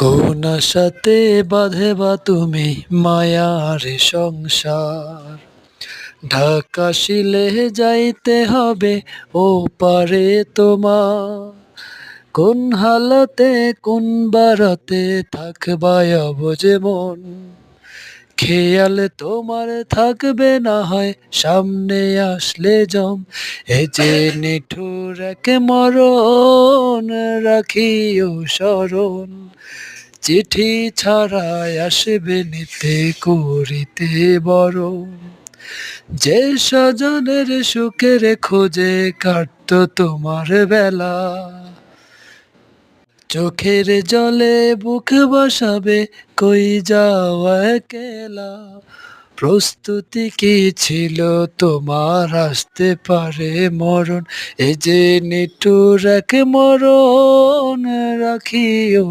কোন আশাতে বাঁধেবা তুমি মায়ার সংসার? ঢাকা শিলে যাইতে হবে ও পারে তোমার। কোন হালতে কোন বারাতে থাকবা অবুঝ মন। খেয়াল তোমার থাকবে না হয় সামনে আসলে জম। এ যে নিঠুর এক মরণ রাখিও স্মরণ। চিঠি ছাড়াই আসবে নিতে করিতে বরণ। যে স্বজনের সুখের খোঁজে কাটতো তোমার বেলা, চোখের জলে বুক বসাবে কই যাওয়া একলা। প্রস্তুতি কি ছিল তোমার আসতে পারে মরণ। এ যে নিঠুর এক মরণ রাখিও